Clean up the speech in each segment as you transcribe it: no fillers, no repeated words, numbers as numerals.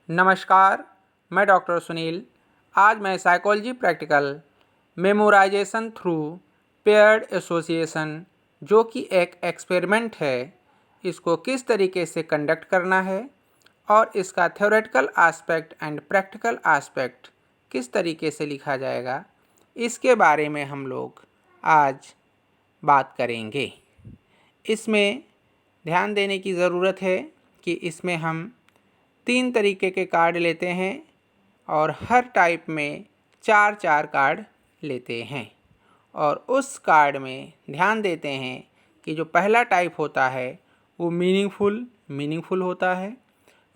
नमस्कार, मैं डॉक्टर सुनील। आज मैं psychology practical memorisation through paired association, जो कि एक एक्सपेरिमेंट है, इसको किस तरीके से कंडक्ट करना है और इसका theoretical aspect and practical aspect किस तरीके से लिखा जाएगा, इसके बारे में हम लोग आज बात करेंगे। इसमें ध्यान देने की ज़रूरत है कि इसमें हम 3 तरीके के कार्ड लेते हैं और हर टाइप में 4-4 कार्ड लेते हैं और उस कार्ड में ध्यान देते हैं कि जो पहला टाइप होता है वो मीनिंगफुल होता है।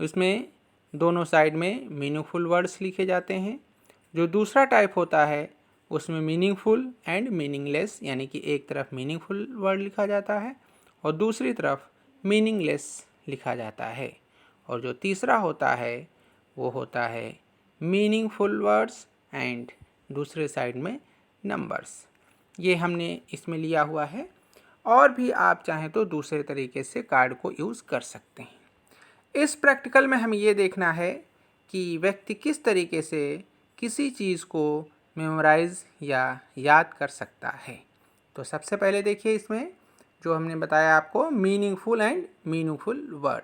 उसमें दोनों साइड में मीनिंगफुल वर्ड्स लिखे जाते हैं। जो दूसरा टाइप होता है उसमें मीनिंगफुल एंड मीनिंगलेस, यानी कि एक तरफ मीनिंगफुल वर्ड लिखा जाता है और दूसरी तरफ मीनिंगलेस लिखा जाता है। और जो तीसरा होता है वो होता है मीनिंगफुल वर्ड्स एंड दूसरे साइड में नंबर्स। ये हमने इसमें लिया हुआ है और भी आप चाहें तो दूसरे तरीके से कार्ड को यूज़ कर सकते हैं। इस प्रैक्टिकल में हमें ये देखना है कि व्यक्ति किस तरीके से किसी चीज़ को मेमोराइज या याद कर सकता है। तो सबसे पहले देखिए, इसमें जो हमने बताया आपको मीनिंगफुल एंड मीनिंगफुल वर्ड,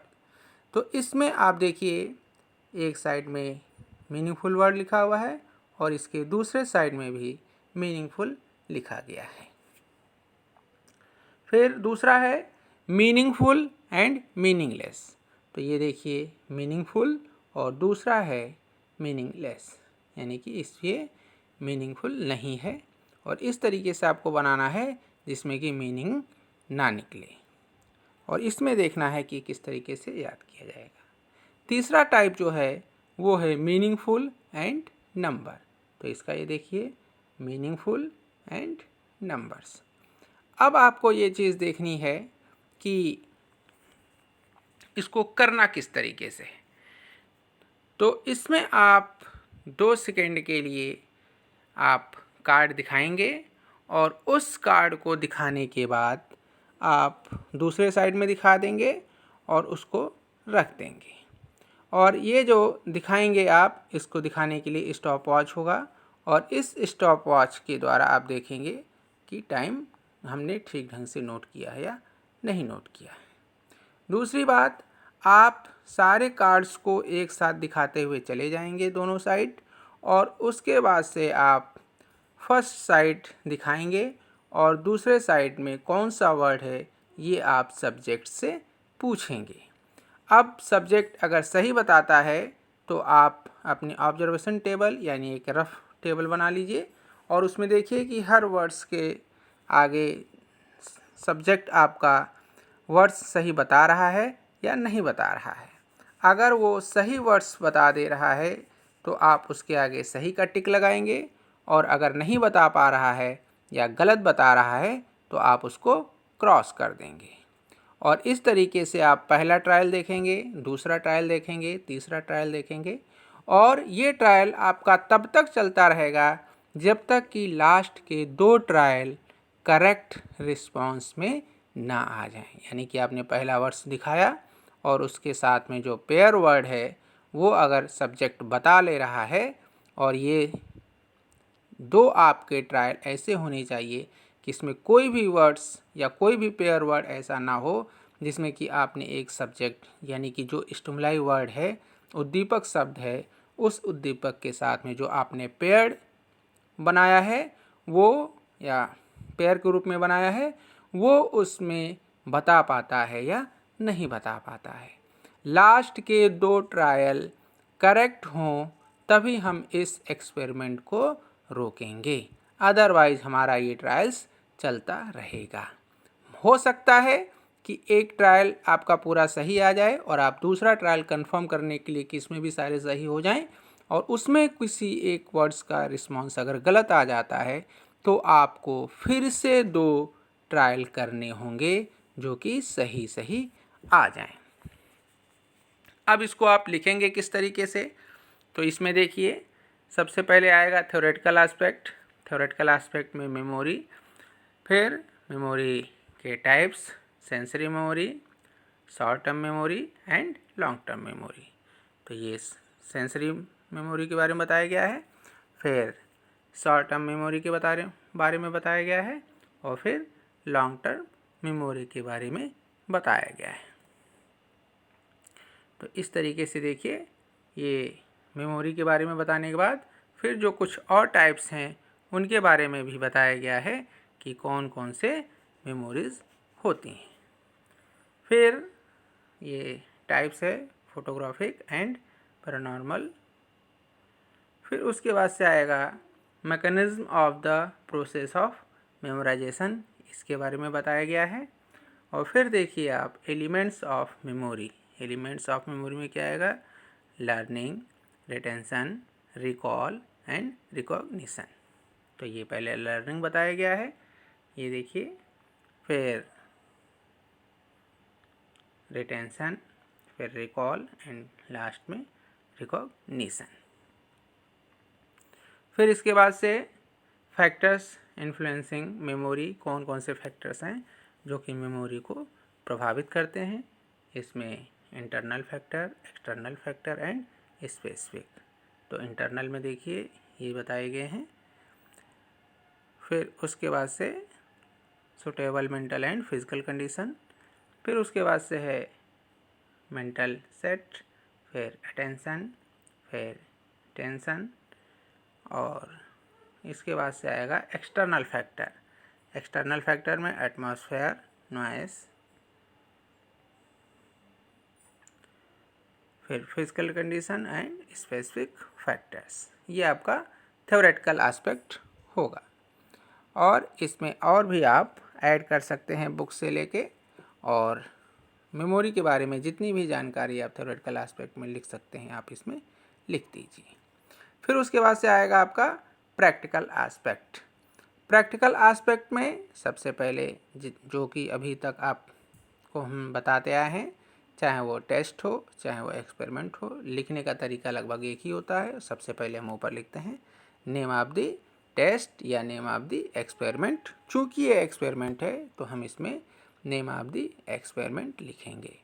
तो इसमें आप देखिए एक साइड में मीनिंगफुल वर्ड लिखा हुआ है और इसके दूसरे साइड में भी मीनिंगफुल लिखा गया है। फिर दूसरा है मीनिंगफुल एंड मीनिंगलेस। तो ये देखिए मीनिंगफुल और दूसरा है मीनिंगलेस, यानी कि इसमें मीनिंगफुल नहीं है और इस तरीके से आपको बनाना है जिसमें कि मीनिंग ना निकले और इसमें देखना है कि किस तरीके से याद किया जाएगा। तीसरा टाइप जो है वो है मीनिंगफुल एंड नंबर। तो इसका ये देखिए मीनिंगफुल एंड नंबर्स। अब आपको ये चीज़ देखनी है कि इसको करना किस तरीके से। तो इसमें आप 2 सेकेंड के लिए आप कार्ड दिखाएंगे और उस कार्ड को दिखाने के बाद आप दूसरे साइड में दिखा देंगे और उसको रख देंगे। और ये जो दिखाएंगे आप, इसको दिखाने के लिए स्टॉप वॉच होगा और इस स्टॉप वॉच के द्वारा आप देखेंगे कि टाइम हमने ठीक ढंग से नोट किया है या नहीं नोट किया है। दूसरी बात, आप सारे कार्ड्स को एक साथ दिखाते हुए चले जाएंगे दोनों साइड और उसके बाद से आप फर्स्ट साइड दिखाएंगे और दूसरे साइड में कौन सा वर्ड है ये आप सब्जेक्ट से पूछेंगे। अब सब्जेक्ट अगर सही बताता है तो आप अपने ऑब्जर्वेशन टेबल यानी एक रफ टेबल बना लीजिए और उसमें देखिए कि हर वर्ड्स के आगे सब्जेक्ट आपका वर्ड्स सही बता रहा है या नहीं बता रहा है। अगर वो सही वर्ड्स बता दे रहा है तो आप उसके आगे सही का टिक लगाएंगे और अगर नहीं बता पा रहा है या गलत बता रहा है तो आप उसको क्रॉस कर देंगे। और इस तरीके से आप पहला ट्रायल देखेंगे, दूसरा ट्रायल देखेंगे, तीसरा ट्रायल देखेंगे और ये ट्रायल आपका तब तक चलता रहेगा जब तक कि लास्ट के 2 ट्रायल करेक्ट रिस्पॉन्स में ना आ जाएं। यानी कि आपने पहला वर्ड्स दिखाया और उसके साथ में जो पेयर वर्ड है वो अगर सब्जेक्ट बता ले रहा है और ये 2 आपके ट्रायल ऐसे होने चाहिए कि इसमें कोई भी वर्ड्स या कोई भी पेयर वर्ड ऐसा ना हो जिसमें कि आपने एक सब्जेक्ट यानी कि जो स्टिमुलाई वर्ड है, उद्दीपक शब्द है, उस उद्दीपक के साथ में जो आपने पेयर बनाया है वो या पेयर के रूप में बनाया है वो उसमें बता पाता है या नहीं बता पाता है। लास्ट के 2 ट्रायल करेक्ट हों तभी हम इस एक्सपेरिमेंट को रोकेंगे, अदरवाइज हमारा ये ट्रायल्स चलता रहेगा। हो सकता है कि एक ट्रायल आपका पूरा सही आ जाए और आप दूसरा ट्रायल कंफर्म करने के लिए कि इसमें भी सारे सही हो जाएं और उसमें किसी एक वर्ड्स का रिस्पॉन्स अगर गलत आ जाता है तो आपको फिर से 2 ट्रायल करने होंगे जो कि सही आ जाएं। अब इसको आप लिखेंगे किस तरीके से। तो इसमें देखिए सबसे पहले आएगा थ्योरेटिकल एस्पेक्ट। थ्योरेटिकल एस्पेक्ट में मेमोरी, फिर मेमोरी के types, sensory memory, short term memory and long term memory. तो ये सेंसरी मेमोरी के बारे में बताया गया है, फिर शॉर्ट टर्म मेमोरी के बारे में बताया गया है, और फिर लॉन्ग टर्म मेमोरी के बारे में बताया गया है। तो इस तरीके से देखिए, ये मेमोरी के बारे में बताने के बाद फिर जो कुछ और टाइप्स हैं उनके बारे में भी बताया गया है कि कौन कौन से मेमोरीज होती हैं। फिर ये टाइप्स है फोटोग्राफिक एंड पैरानॉर्मल। फिर उसके बाद से आएगा mechanism of the process of memorisation, इसके बारे में बताया गया है। और फिर देखिए आप elements of memory. Elements of memory में क्या आएगा? Learning, retention, recall and recognition. तो ये पहले लर्निंग बताया गया है, ये देखिए, फिर रिटेंशन, फिर रिकॉल एंड लास्ट में रिकॉग्निशन। फिर इसके बाद से फैक्टर्स इन्फ्लुएंसिंग मेमोरी, कौन कौन से फैक्टर्स हैं जो कि मेमोरी को प्रभावित करते हैं। इसमें internal factor, external factor and specific. तो इंटरनल में देखिए ये बताए गए हैं। फिर उसके बाद से suitable mental and physical condition. फिर उसके बाद से है मेंटल सेट, फिर अटेंशन, फिर टेंशन, और इसके बाद से आएगा एक्सटर्नल फैक्टर। एक्सटर्नल फैक्टर में एटमॉस्फेयर, नॉइस, फिर physical condition and specific factors. ये आपका थ्योरेटिकल एस्पेक्ट होगा। और इसमें और भी आप ऐड कर सकते हैं बुक से लेके, और मेमोरी के बारे में जितनी भी जानकारी आप थ्योरेटिकल एस्पेक्ट में लिख सकते हैं आप इसमें लिख दीजिए। फिर उसके बाद से आएगा आपका प्रैक्टिकल एस्पेक्ट। प्रैक्टिकल एस्पेक्ट में सबसे पहले जो कि अभी तक आपको हम बताते आए हैं, चाहे वो टेस्ट हो चाहे वो एक्सपेरिमेंट हो, लिखने का तरीका लगभग एक ही होता है। सबसे पहले हम ऊपर लिखते हैं नेम ऑफ द टेस्ट या नेम ऑफ द एक्सपेरिमेंट। चूँकि ये एक्सपेरिमेंट है तो हम इसमें नेम ऑफ द एक्सपेरिमेंट लिखेंगे।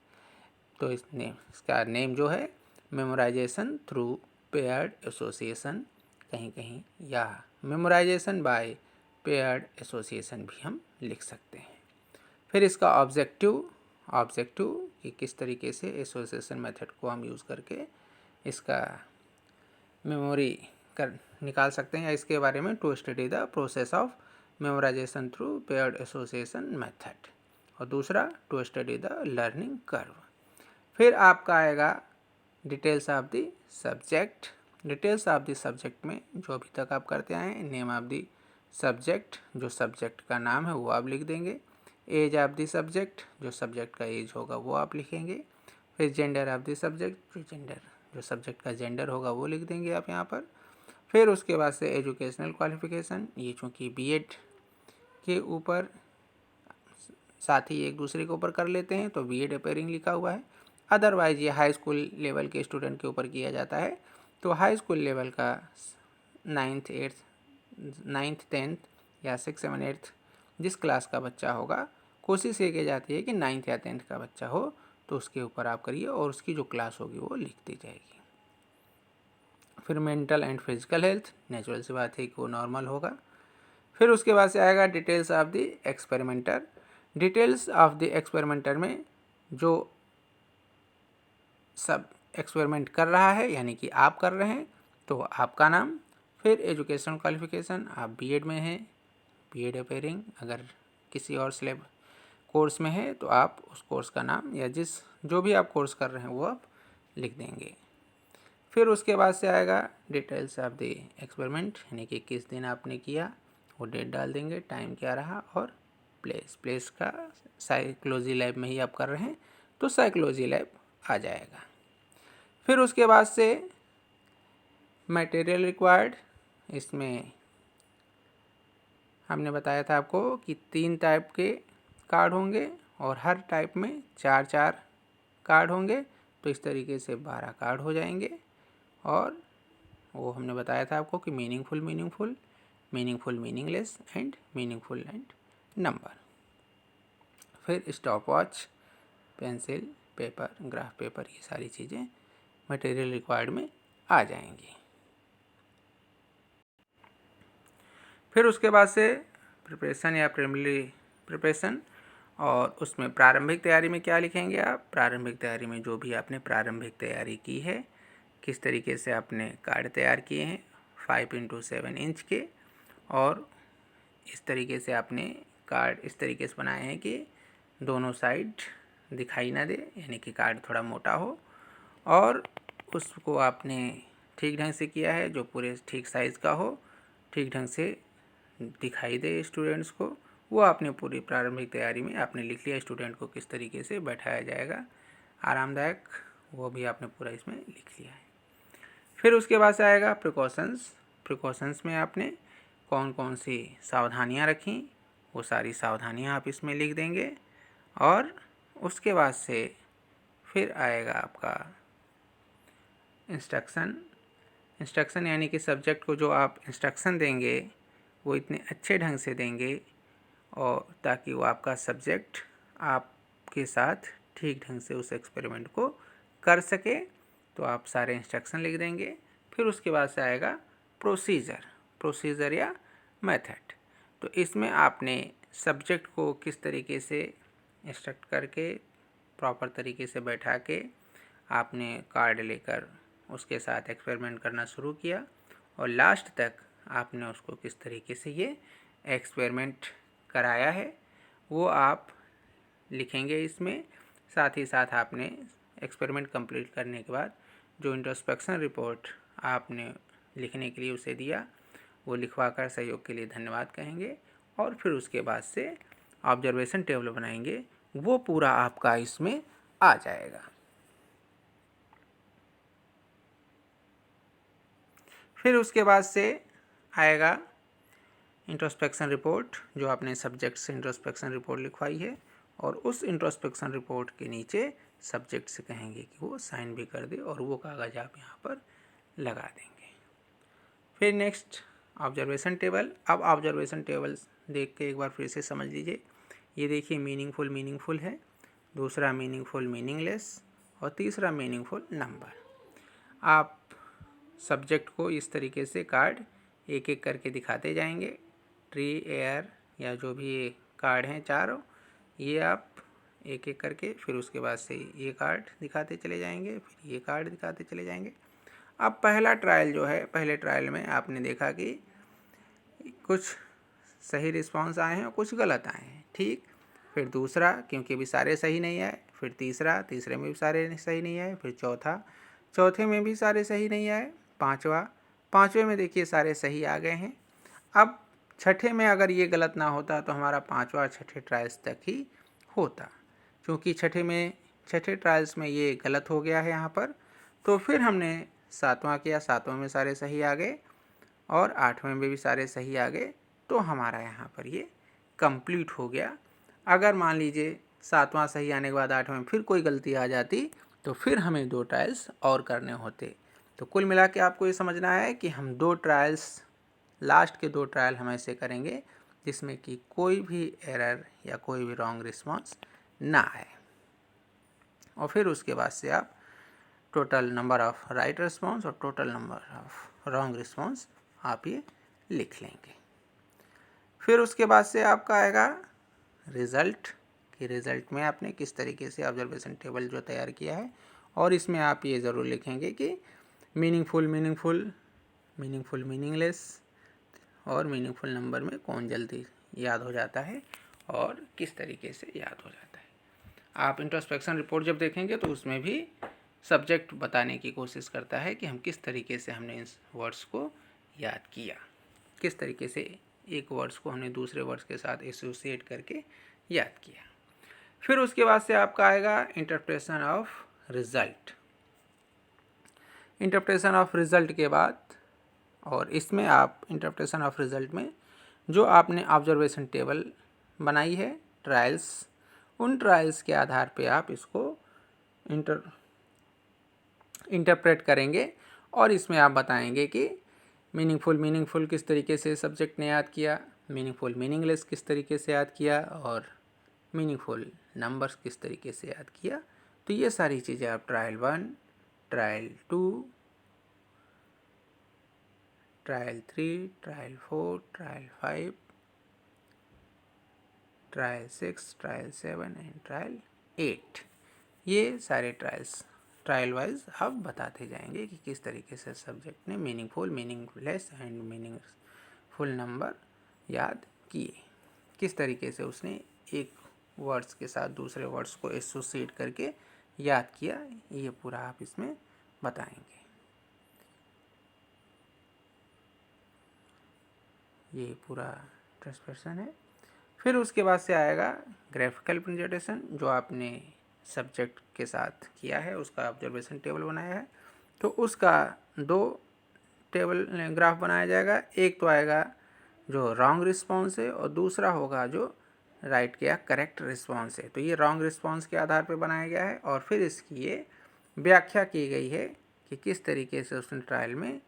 तो इसका नेम जो है मेमोराइजेशन थ्रू पेयर्ड एसोसिएशन कहीं कहीं, या मेमोराइजेशन बाय पेयर्ड एसोसिएशन भी हम लिख सकते हैं। फिर इसका ऑब्जेक्टिव कि किस तरीके से एसोसिएशन मेथड को हम यूज़ करके इसका मेमोरी कर निकाल सकते हैं, या इसके बारे में to study the process of memorisation through paired association method. और दूसरा to study the learning curve. फिर आपका आएगा details of the subject. Details of the subject में जो अभी तक आप करते आए हैं, नेम ऑफ द सब्जेक्ट, जो सब्जेक्ट का नाम है वो आप लिख देंगे। एज ऑफ द सब्जेक्ट, जो सब्जेक्ट का एज होगा वो आप लिखेंगे। फिर जेंडर ऑफ द सब्जेक्ट, जो सब्जेक्ट का जेंडर होगा वो लिख देंगे आप यहाँ पर। फिर उसके बाद से एजुकेशनल क्वालिफिकेशन, ये चूँकि बीएड के ऊपर साथ ही एक दूसरे के ऊपर कर लेते हैं तो बीएड अपेयरिंग लिखा हुआ है। अदरवाइज ये हाई स्कूल लेवल के स्टूडेंट के ऊपर किया जाता है, तो हाई स्कूल लेवल का 9th 10th या 6, 7, 8 जिस क्लास का बच्चा होगा, कोशिश ये की जाती है कि 9th या 10th का बच्चा हो तो उसके ऊपर आप करिए और उसकी जो क्लास होगी वो लिख दी जाएगी। फिर mental and physical health, natural सी बात है कि वो नॉर्मल होगा। फिर उसके बाद से आएगा details of the experimenter. Details of the experimenter में जो सब एक्सपेरिमेंट कर रहा है, यानी कि आप कर रहे हैं तो आपका नाम। फिर एजुकेशन क्वालिफिकेशन, आप बीएड में हैं, बीएड अपेयरिंग। अगर किसी और कोर्स में है तो आप उस कोर्स का नाम या जो भी आप कोर्स कर रहे हैं वो आप लिख देंगे। फिर उसके बाद से आएगा डिटेल्स ऑफ द एक्सपेरिमेंट, यानी कि किस दिन आपने किया वो डेट डाल देंगे, टाइम क्या रहा, और प्लेस का साइकोलॉजी लैब में ही आप कर रहे हैं तो साइकोलॉजी लैब आ जाएगा। फिर उसके बाद से मटेरियल रिक्वायर्ड, इसमें हमने बताया था आपको कि 3 टाइप के कार्ड होंगे और हर टाइप में 4 कार्ड होंगे, तो इस तरीके से 12 कार्ड हो जाएंगे। और वो हमने बताया था आपको कि meaningful, meaningless and meaningful and number. फिर stopwatch, pencil, paper, graph paper, ये सारी चीज़ें मटेरियल रिक्वायर्ड में आ जाएंगी। फिर उसके बाद से प्रिपरेशन या प्रिलिमिनरी प्रिपरेशन, और उसमें प्रारंभिक तैयारी में क्या लिखेंगे आप? प्रारंभिक तैयारी में जो भी आपने प्रारंभिक तैयारी की है, किस तरीके से आपने कार्ड तैयार किए हैं 5x7 इंच के, और इस तरीके से आपने कार्ड इस तरीके से बनाए हैं कि दोनों साइड दिखाई ना दे, यानी कि कार्ड थोड़ा मोटा हो, और उसको आपने ठीक ढंग से किया है, जो पूरे ठीक साइज़ का हो, ठीक ढंग से दिखाई दे स्टूडेंट्स को, वो आपने पूरी प्रारंभिक तैयारी में आपने लिख लिया। स्टूडेंट को किस तरीके से बैठाया जाएगा आरामदायक, वो भी आपने पूरा इसमें लिख लिया है। फिर उसके बाद से आएगा प्रिकॉशंस। प्रिकॉशंस में आपने कौन कौन सी सावधानियां रखी, वो सारी सावधानियां आप इसमें लिख देंगे। और उसके बाद से फिर आएगा आपका इंस्ट्रक्शन। इंस्ट्रक्शन यानी कि सब्जेक्ट को जो आप इंस्ट्रक्शन देंगे वो इतने अच्छे ढंग से देंगे और ताकि वो आपका सब्जेक्ट आपके साथ ठीक ढंग से उस एक्सपेरिमेंट को कर सके, तो आप सारे इंस्ट्रक्शन लिख देंगे। फिर उसके बाद से आएगा प्रोसीजर या मेथड। तो इसमें आपने सब्जेक्ट को किस तरीके से इंस्ट्रक्ट करके प्रॉपर तरीके से बैठा के आपने कार्ड लेकर उसके साथ एक्सपेरिमेंट करना शुरू किया, और लास्ट तक आपने उसको किस तरीके से ये एक्सपेरिमेंट कराया है वो आप लिखेंगे इसमें। साथ ही साथ आपने एक्सपेरिमेंट कंप्लीट करने के बाद जो इंट्रोस्पेक्शन रिपोर्ट आपने लिखने के लिए उसे दिया, वो लिखवा कर सहयोग के लिए धन्यवाद कहेंगे, और फिर उसके बाद से ऑब्जर्वेशन टेबल बनाएंगे, वो पूरा आपका इसमें आ जाएगा। फिर उसके बाद से आएगा इंट्रोस्पेक्शन रिपोर्ट, जो आपने सब्जेक्ट से इंट्रोस्पेक्शन रिपोर्ट लिखवाई है, और उस इंट्रोस्पेक्शन रिपोर्ट के नीचे सब्जेक्ट से कहेंगे कि वो साइन भी कर दे, और वो कागज़ आप यहाँ पर लगा देंगे। फिर नेक्स्ट ऑब्जर्वेशन टेबल। अब ऑब्जर्वेशन टेबल देख के एक बार फिर से समझ लीजिए। ये देखिए मीनिंगफुल है, दूसरा मीनिंगफुल मीनिंगलेस, और तीसरा मीनिंगफुल नंबर। आप सब्जेक्ट को इस तरीके से कार्ड एक एक करके दिखाते जाएंगे। ट्री, एयर या जो भी ये कार्ड हैं चारों, ये आप एक एक करके, फिर उसके बाद से ये कार्ड दिखाते चले जाएंगे, फिर ये कार्ड दिखाते चले जाएंगे। अब पहला ट्रायल जो है, पहले ट्रायल में आपने देखा कि कुछ सही रिस्पांस आए हैं और कुछ गलत आए हैं, ठीक। फिर दूसरा, क्योंकि अभी सारे सही नहीं आए, फिर तीसरे में भी सारे सही नहीं आए, फिर चौथे में भी सारे सही नहीं आए, पाँचवें में देखिए सारे सही आ गए हैं। अब छठे में अगर ये गलत ना होता तो हमारा पाँचवा छठे ट्रायल्स तक ही होता, क्योंकि छठे ट्रायल्स में ये गलत हो गया है यहाँ पर। तो फिर हमने सातवां किया, सातवें में सारे सही आ गए, और आठवें में भी सारे सही आ गए, तो हमारा यहाँ पर ये कंप्लीट हो गया। अगर मान लीजिए सातवां सही आने के बाद आठवें में फिर कोई गलती आ जाती, तो फिर हमें 2 ट्रायल्स और करने होते। तो कुल मिला के आपको ये समझना है कि हम 2 ट्रायल्स, लास्ट के 2 ट्रायल हम ऐसे करेंगे जिसमें कि कोई भी एरर या कोई भी रॉन्ग रिस्पॉन्स ना आए, और फिर उसके बाद से आप total number of right response और total number of wrong response आप ये लिख लेंगे। फिर उसके बाद से आपका आएगा रिज़ल्ट, कि रिज़ल्ट में आपने किस तरीके से ऑब्जर्वेशन टेबल जो तैयार किया है, और इसमें आप ये ज़रूर लिखेंगे कि मीनिंगफुल मीनिंगलेस और मीनिंगफुल नंबर में कौन जल्दी याद हो जाता है और किस तरीके से याद हो जाता है। आप इंट्रोस्पेक्शन रिपोर्ट जब देखेंगे तो उसमें भी सब्जेक्ट बताने की कोशिश करता है कि हम किस तरीके से हमने इन वर्ड्स को याद किया, किस तरीके से एक वर्ड्स को हमने दूसरे वर्ड्स के साथ एसोसिएट करके याद किया। फिर उसके बाद से आपका आएगा interpretation of result. Interpretation of result के बाद, और इसमें आप इंटरप्रेशन ऑफ रिज़ल्ट में जो आपने ऑब्जर्वेशन टेबल बनाई है ट्रायल्स, उन ट्रायल्स के आधार पे आप इसको इंटरप्रेट करेंगे, और इसमें आप बताएंगे कि मीनिंगफुल किस तरीके से सब्जेक्ट ने याद किया, मीनिंगलेस किस तरीके से याद किया, और मीनिंगफुल नंबर्स किस तरीके से याद किया। तो ये सारी चीज़ें आप trial 1, trial 2, trial 3, trial 4, trial 5, trial 6, trial 7 and trial 8। ये सारे ट्रायल वाइज अब बताते जाएंगे कि किस तरीके से सब्जेक्ट ने meaningful, meaningless and meaningful number याद किए, किस तरीके से उसने एक वर्ड्स के साथ दूसरे वर्ड्स को एसोसिएट करके याद किया, ये पूरा आप इसमें बताएंगे। ये पूरा ट्रांसलेशन है। फिर उसके बाद से आएगा ग्राफिकल प्रेजेंटेशन, जो आपने सब्जेक्ट के साथ किया है, उसका ऑब्जर्वेशन टेबल बनाया है, तो उसका 2 टेबल ग्राफ बनाया जाएगा। एक तो आएगा जो रॉन्ग रिस्पॉन्स है और दूसरा होगा जो राइट या करेक्ट रिस्पॉन्स है। तो ये रॉन्ग रिस्पॉन्स के आधार पर बनाया गया है और फिर इसकी ये व्याख्या की गई है कि किस तरीके से उसने ट्रायल में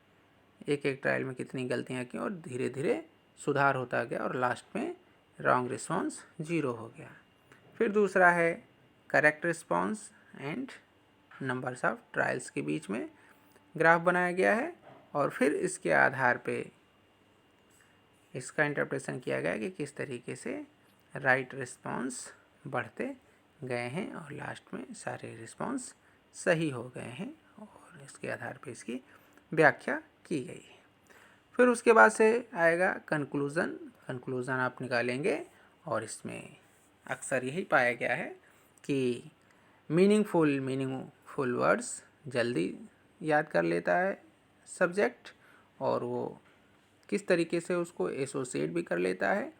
एक ट्रायल में कितनी गलतियाँ की और धीरे धीरे सुधार होता गया और लास्ट में रॉन्ग रिस्पॉन्स 0 हो गया। फिर दूसरा है correct response and numbers of trials के बीच में ग्राफ बनाया गया है और फिर इसके आधार पे इसका इंटरप्रिटेशन किया गया कि किस तरीके से राइट रिस्पॉन्स बढ़ते गए हैं और लास्ट में सारे रिस्पॉन्स सही हो गए हैं और इसके आधार पे इसकी व्याख्या की गई है। फिर उसके बाद से आएगा कंक्लूज़न आप निकालेंगे और इसमें अक्सर यही पाया गया है कि मीनिंगफुल वर्ड्स जल्दी याद कर लेता है सब्जेक्ट और वो किस तरीके से उसको एसोसिएट भी कर लेता है,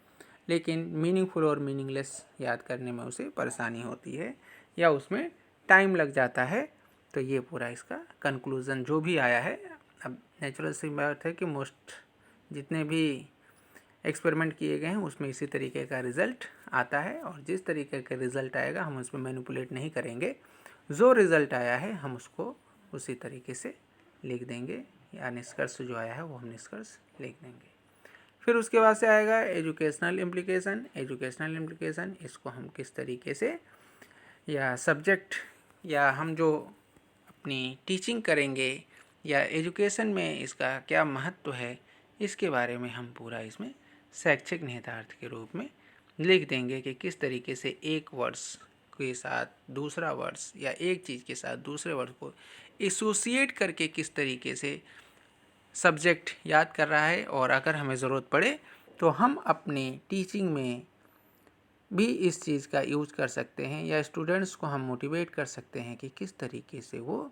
लेकिन मीनिंगफुल और मीनिंगलेस याद करने में उसे परेशानी होती है या उसमें टाइम लग जाता है। तो ये पूरा इसका कंक्लूज़न जो भी आया है, अब नेचुरल सी बात है कि मोस्ट जितने भी एक्सपेरिमेंट किए गए हैं उसमें इसी तरीके का रिज़ल्ट आता है और जिस तरीके का रिज़ल्ट आएगा हम उसमें मैनिपुलेट नहीं करेंगे, जो रिज़ल्ट आया है हम उसको उसी तरीके से लिख देंगे या निष्कर्ष जो आया है वो हम निष्कर्ष लिख देंगे। फिर उसके बाद से आएगा एजुकेशनल इम्प्लीकेशन। इसको हम किस तरीके से या सब्जेक्ट या हम जो अपनी टीचिंग करेंगे या एजुकेशन में इसका क्या महत्व है, इसके बारे में हम पूरा इसमें शैक्षिक निहितार्थ के रूप में लिख देंगे कि किस तरीके से एक वर्ड्स के साथ दूसरा वर्ड्स या एक चीज़ के साथ दूसरे वर्ड को एसोसिएट करके किस तरीके से सब्जेक्ट याद कर रहा है और अगर हमें ज़रूरत पड़े तो हम अपनी टीचिंग में भी इस चीज़ का यूज कर सकते हैं या स्टूडेंट्स को हम मोटिवेट कर सकते हैं कि किस तरीके से वो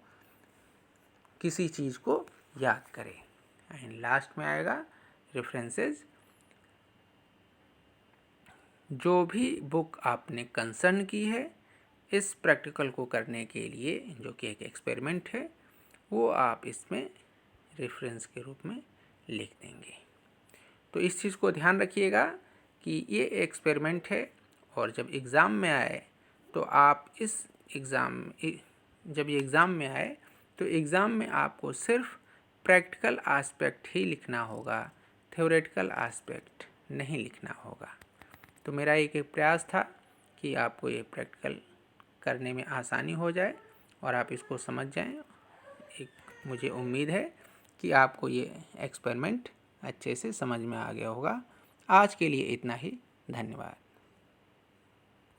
किसी चीज़ को याद करें। एंड लास्ट में आएगा रेफरेंसेस, जो भी बुक आपने कंसर्न की है इस प्रैक्टिकल को करने के लिए, जो कि एक एक्सपेरिमेंट है, वो आप इसमें रेफरेंस के रूप में लिख देंगे। तो इस चीज़ को ध्यान रखिएगा कि ये एक्सपेरिमेंट है और जब एग्ज़ाम में आए तो आप जब ये एग्ज़ाम में आए तो एग्ज़ाम में आपको सिर्फ प्रैक्टिकल आस्पेक्ट ही लिखना होगा, थ्योरेटिकल आस्पेक्ट नहीं लिखना होगा। तो मेरा एक प्रयास था कि आपको ये प्रैक्टिकल करने में आसानी हो जाए और आप इसको समझ जाएं। मुझे उम्मीद है कि आपको ये एक्सपेरिमेंट अच्छे से समझ में आ गया होगा। आज के लिए इतना ही, धन्यवाद।